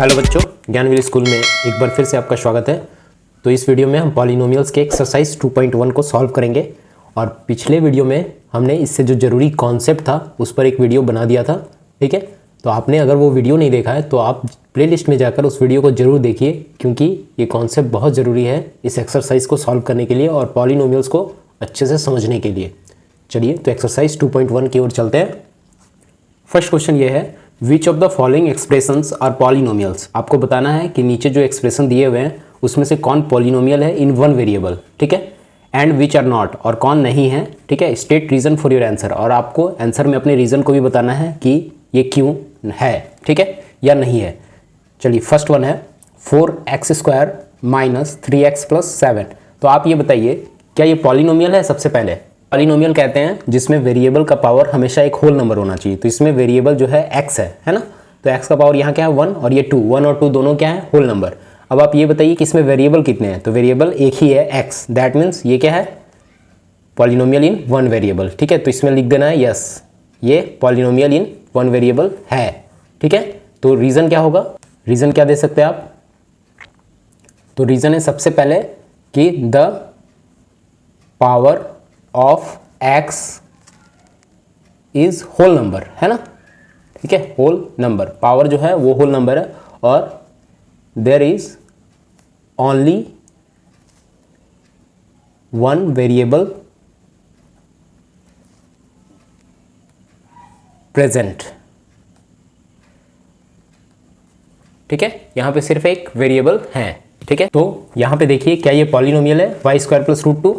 Hello बच्चों, Gyanveer school में एक बार फिर से आपका स्वागत है। तो इस वीडियो में हम पॉलिनोमियल्स के एक्सरसाइज 2.1 को सॉल्व करेंगे। और पिछले वीडियो में हमने इससे जो ज़रूरी कॉन्सेप्ट था उस पर एक वीडियो बना दिया था, ठीक है। तो आपने अगर वो वीडियो नहीं देखा है तो आप प्लेलिस्ट में जाकर उस वीडियो को ज़रूर देखिए, क्योंकि ये कॉन्सेप्ट बहुत ज़रूरी है इस एक्सरसाइज को सॉल्व करने के लिए और पॉलिनोमियल्स को अच्छे से समझने के लिए। चलिए तो एक्सरसाइज 2.1 की ओर चलते हैं। फर्स्ट क्वेश्चन ये है, which of the following expressions are polynomials. आपको बताना है कि नीचे जो एक्सप्रेशन दिए हुए हैं उसमें से कौन पॉलिनोमियल है इन वन वेरिएबल, ठीक है। एंड विच आर नॉट, और कौन नहीं है, ठीक है। State reason for your answer, और आपको आंसर में अपने रीजन को भी बताना है कि ये क्यों है, ठीक है, या नहीं है। चलिए फर्स्ट वन है 4x² माइनस 3x प्लस 7। तो आप ये बताइए क्या ये पॉलिनोमियल है। सबसे पहले पॉलिनोमियल कहते हैं जिसमें वेरिएबल का पावर हमेशा एक होल नंबर होना चाहिए। तो इसमें वेरिएबल जो है x है ना। तो x का पावर यहाँ क्या है 1, और ये 2, 1 और 2 दोनों क्या है होल नंबर। अब आप ये बताइए कि इसमें वेरिएबल कितने हैं। तो वेरिएबल एक ही है x, दैट मीन्स ये क्या है पॉलिनोमियल इन वन वेरिएबल, ठीक है। तो इसमें लिख देना है यस, ये पॉलिनोमियल इन वन वेरिएबल है, ठीक है। तो रीज़न क्या होगा, रीज़न क्या दे सकते हैं आप। तो रीज़न है सबसे पहले कि the power of x is whole number, है ना, ठीक है। होल नंबर, पावर जो है वो होल नंबर है, और there is only one variable present, ठीक है। यहां पे सिर्फ एक वेरिएबल है, ठीक है। तो यहां पे देखिए क्या ये पॉलिनोमियल है y² प्लस √2।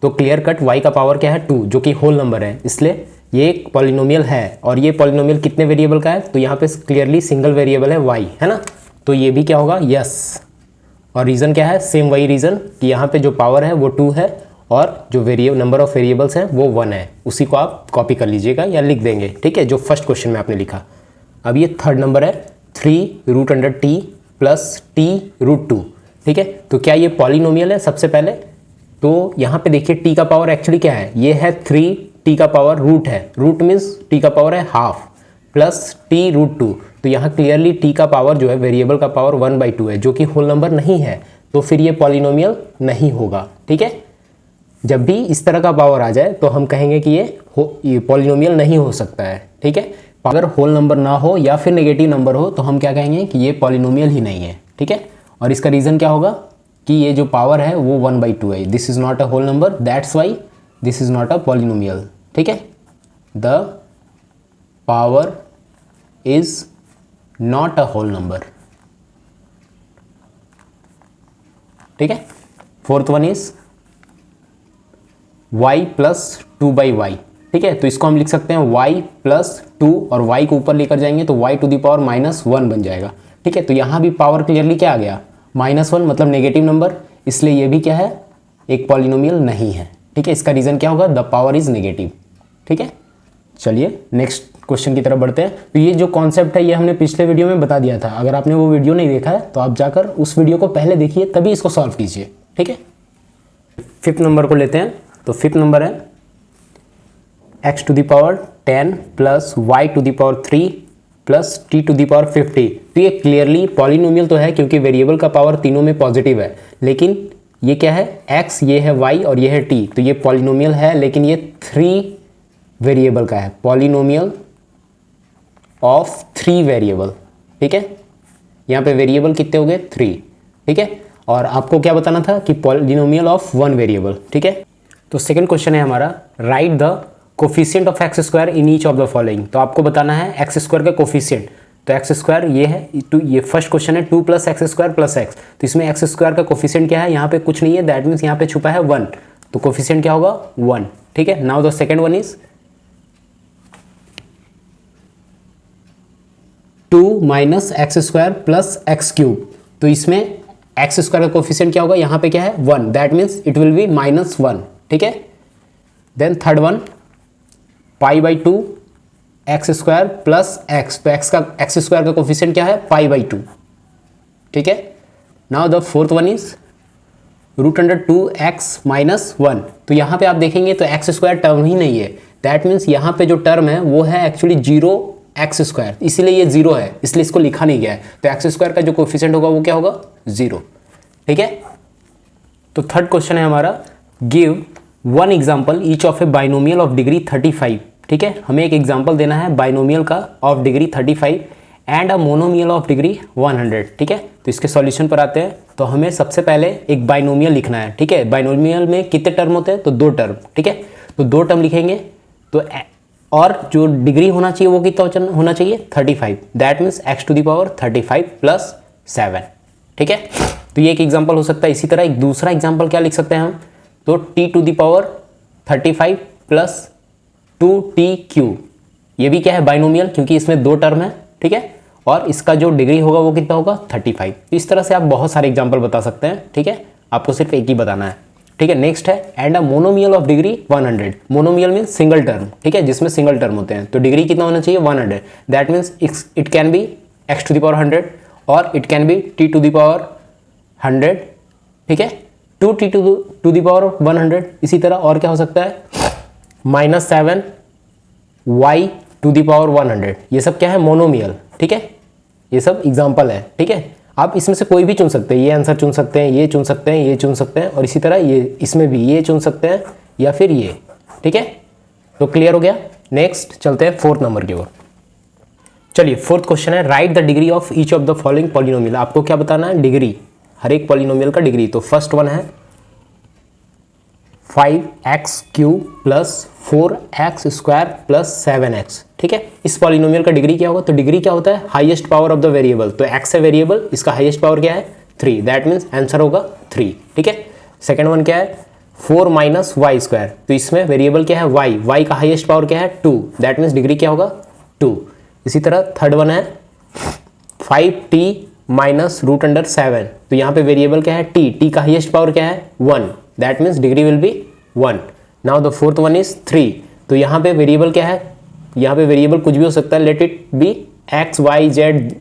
तो क्लियर कट y का पावर क्या है 2, जो कि होल नंबर है, इसलिए ये एक पॉलिनोमियल है। और ये पॉलिनोमियल कितने वेरिएबल का है, तो यहाँ पे क्लियरली सिंगल वेरिएबल है y, है ना। तो ये भी क्या होगा यस। और रीज़न क्या है, सेम वही रीज़न कि यहाँ पे जो पावर है वो 2 है और जो नंबर ऑफ वेरिएबल्स हैं वो 1 है। उसी को आप कॉपी कर लीजिएगा या लिख देंगे, ठीक है, जो फर्स्ट क्वेश्चन में आपने लिखा। अब ये थर्ड नंबर है 3√t प्लस t√2, ठीक है। तो क्या ये पॉलिनोमियल है। सबसे पहले तो यहाँ पे देखिए t का पावर एक्चुअली क्या है, ये है 3, t का पावर रूट है, रूट मीन्स t का पावर है हाफ, प्लस t√2। तो यहाँ क्लियरली t का पावर जो है वेरिएबल का पावर 1/2 है, जो कि होल नंबर नहीं है। तो फिर ये पॉलिनोमियल नहीं होगा, ठीक है। जब भी इस तरह का पावर आ जाए तो हम कहेंगे कि ये पॉलिनोमियल नहीं हो सकता है, ठीक है। अगर होल नंबर ना हो या फिर नेगेटिव नंबर हो तो हम क्या कहेंगे कि ये पॉलिनोमियल ही नहीं है, ठीक है। और इसका रीज़न क्या होगा कि ये जो पावर है वो 1/2 है, this is not a whole number, that's why this is not a polynomial, ठीक है। The power is not a whole number, ठीक है। Fourth one is y plus 2/y, ठीक है। तो इसको हम लिख सकते हैं y प्लस 2, और y को ऊपर लेकर जाएंगे तो y टू द पावर -1 बन जाएगा, ठीक है। तो यहाँ भी पावर क्लियरली क्या आ गया -1, मतलब नेगेटिव नंबर, इसलिए ये भी क्या है एक पॉलिनोमियल नहीं है, ठीक है। इसका रीज़न क्या होगा, द पावर इज नेगेटिव, ठीक है। चलिए नेक्स्ट क्वेश्चन की तरफ बढ़ते हैं। तो ये जो कॉन्सेप्ट है ये हमने पिछले वीडियो में बता दिया था। अगर आपने वो वीडियो नहीं देखा है तो आप जाकर उस वीडियो को पहले देखिए, तभी इसको सॉल्व कीजिए, ठीक है। फिफ्थ नंबर को लेते हैं। तो फिफ्थ नंबर है x to the power 10 plus y to the power 3 plus t to the power 50। तो ये क्लियरली पॉलिनोमियल तो है क्योंकि वेरिएबल का पावर तीनों में पॉजिटिव है, लेकिन ये क्या है x, ये है y और ये है t। तो ये पॉलिनोमियल है, लेकिन ये 3 वेरिएबल का है, पॉलिनोमियल ऑफ 3 वेरिएबल, ठीक है। यहाँ पे वेरिएबल कितने हो गए 3, ठीक है। और आपको क्या बताना था कि पॉलिनोमियल ऑफ 1 वेरिएबल, ठीक है। तो सेकंड क्वेश्चन है हमारा, right the coefficient of x² in each of the following. तो आपको बताना है x² का कोफिशिएंट। तो x² ये है, ये फर्स्ट क्वेश्चन है 2 प्लस x² प्लस x। तो इसमें x² का कोफिशिएंट क्या है, यहाँ पे कुछ नहीं है, दैट मीन्स यहाँ पे छुपा है 1, तो कोफिशिएंट क्या होगा 1, ठीक है। Now the second one is 2 minus x² plus x³। तो इसमें x² का कोफिशिएंट क्या होगा, यहाँ पे क्या है 1, that means it will be -1, ठीक है। Then third one π/2 x² plus x। तो x² का कोफिशिएंट क्या है π/2, ठीक है। Now the fourth one is √2x - 1। तो यहाँ पे आप देखेंगे तो x² टर्म ही नहीं है, दैट मीन्स यहाँ पे जो टर्म है वो है एक्चुअली 0 एक्स स्क्वायर, इसीलिए ये 0 है, इसलिए इसको लिखा नहीं गया है। तो एक्स स्क्वायर का जो कोफिशिएंट होगा वो क्या होगा 0। ठीक है, तो थर्ड क्वेश्चन है हमारा, give one example each of A binomial of degree 35। ठीक है, हमें एक एग्जाम्पल देना है बाइनोमियल का of degree 35 and a monomial of degree 100। ठीक है, तो इसके सॉल्यूशन पर आते हैं। तो हमें सबसे पहले एक बाइनोमियल लिखना है। ठीक है, बाइनोमियल में कितने टर्म होते हैं, तो 2 टर्म। ठीक है, तो 2 टर्म लिखेंगे, तो और जो डिग्री होना चाहिए वो कितना होना चाहिए 35, that means x to the power 35 plus 7। ठीक है, तो ये एक एग्जाम्पल हो सकता है। इसी तरह एक दूसरा एग्जाम्पल क्या लिख सकते हैं हम, तो t to the power 35 plus 2t3, ये भी क्या है बाइनोमियल, क्योंकि इसमें 2 टर्म है। ठीक है, और इसका जो डिग्री होगा वो कितना होगा 35। इस तरह से आप बहुत सारे एग्जाम्पल बता सकते हैं। ठीक है, आपको सिर्फ एक ही बताना है। ठीक है, नेक्स्ट है and a monomial of degree 100। Monomial mean single term. ठीक है, जिसमें सिंगल टर्म होते हैं, तो डिग्री कितना होना चाहिए 100, that means it can be x to the power 100 और it can be t to the power 100। ठीक है, 2t टू द पावर 100। इसी तरह और क्या हो सकता है, -7 y टू द पावर 100। ये सब क्या है मोनोमियल। ठीक है, ये सब एग्जाम्पल है। ठीक है, आप इसमें से कोई भी चुन सकते हैं, ये आंसर चुन सकते हैं, ये चुन सकते हैं, ये चुन सकते हैं, और इसी तरह ये इसमें भी ये चुन सकते हैं या फिर ये। ठीक है, तो क्लियर हो गया। नेक्स्ट चलते हैं 4th नंबर की ओर। चलिए 4th क्वेश्चन है, right the degree of each of the following polynomial. आपको क्या बताना है, डिग्री, हर एक पॉलिनोमियल का डिग्री। तो फर्स्ट वन है 5x³ plus 4x² plus 7x। ठीक है, इस पॉलिनोमियल का डिग्री क्या होगा, तो डिग्री क्या होता है highest power of the variable. तो x है वेरिएबल, इसका हाईएस्ट पावर क्या है 3, दैट मीन्स आंसर होगा 3। ठीक है, सेकंड वन क्या है 4 माइनस y², तो इसमें वेरिएबल क्या है y का हाईएस्ट पावर क्या है 2, दैट मीन्स डिग्री क्या होगा 2। इसी तरह थर्ड वन है 5t माइनस √7, तो यहाँ पे वेरिएबल क्या है t का हाईएस्ट पावर क्या है 1, that means degree will be 1। Now the fourth one is 3, तो यहाँ पे वेरिएबल क्या है, यहाँ पे वेरिएबल कुछ भी हो सकता है, let it be x y z।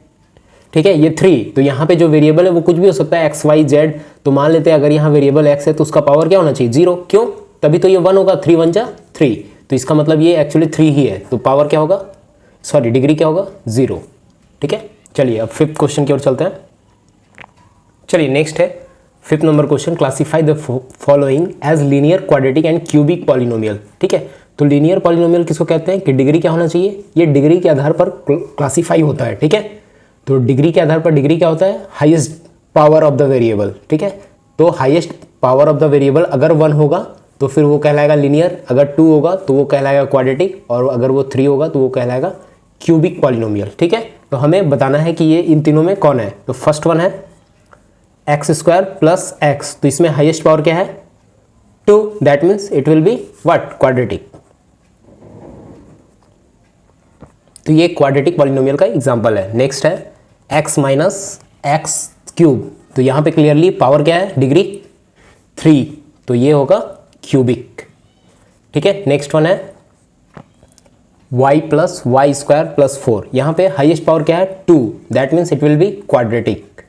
ठीक है, ये 3, तो यहाँ पे जो वेरिएबल है वो कुछ भी हो सकता है x y z। तो मान लेते हैं अगर यहाँ वेरिएबल x है तो उसका पावर क्या होना चाहिए 0, क्यों, तभी तो ये 1 होगा, 3 1 जा 3, तो इसका मतलब ये एक्चुअली 3 ही है, तो पावर क्या होगा, सॉरी डिग्री क्या होगा 0। ठीक है, चलिए अब 5th क्वेश्चन की ओर चलते हैं। चलिए नेक्स्ट है 5th number question, classify the following as linear, quadratic and cubic polynomial. ठीक है, तो लीनियर पॉलिनोमियल किसको कहते हैं कि डिग्री क्या होना चाहिए, ये डिग्री के आधार पर क्लासीफाई होता है। ठीक है, तो डिग्री के आधार पर डिग्री क्या होता है highest power of the variable. ठीक है, तो highest power of the variable अगर 1 होगा तो फिर वो कहलाएगा लीनियर, अगर 2 होगा तो वो कहलाएगा क्वाड्रेटिक, और अगर वो 3 होगा तो वो कहलाएगा क्यूबिक पॉलिनोमियल। ठीक है, तो हमें बताना है कि ये इन तीनों में कौन है। तो फर्स्ट वन है x² प्लस x, तो इसमें हाईएस्ट पावर क्या है 2, that means it will be what quadratic. तो ये क्वाड्रेटिक पॉलिनोमियल का एग्जांपल है। नेक्स्ट है x माइनस x³, तो यहाँ पे क्लियरली पावर क्या है डिग्री 3, तो ये होगा क्यूबिक। ठीक है, नेक्स्ट वन है y प्लस y² प्लस 4, यहाँ पे हाईएस्ट पावर क्या है 2, that means it will be quadratic.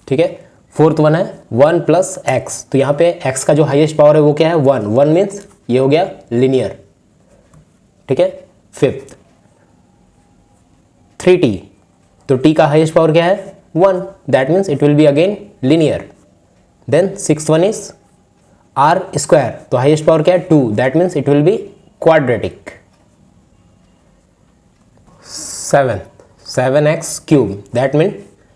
ठीक है, फोर्थ वन है 1 प्लस x, तो यहाँ पे x का जो हाईएस्ट पावर है वो क्या है 1 मीन्स ये हो गया लीनियर। ठीक है, फिफ्थ 3t, तो t का हाईएस्ट पावर क्या है 1, that means it will be again linear. Then sixth one is r², तो हाईएस्ट पावर क्या है 2, that means it will be quadratic. 7x³, that mean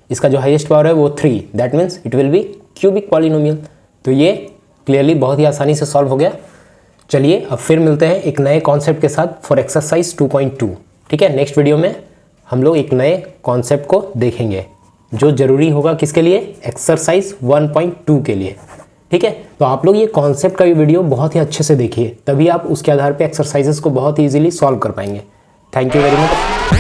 इसका जो हाईएस्ट पावर है वो 3, that means it will be cubic polynomial. तो ये clearly बहुत ही आसानी से सॉल्व हो गया। चलिए अब फिर मिलते हैं एक नए कॉन्सेप्ट के साथ फॉर एक्सरसाइज 2.2। ठीक है, नेक्स्ट वीडियो में हम लोग एक नए कॉन्सेप्ट को देखेंगे जो ज़रूरी होगा किसके लिए, एक्सरसाइज 1.2 के लिए। ठीक है, तो आप लोग ये कॉन्सेप्ट का भी वीडियो बहुत ही अच्छे से देखिए, तभी आप उसके आधार पे एक्सरसाइजेस को बहुत ही ईजिली सॉल्व कर पाएंगे। Thank you very much.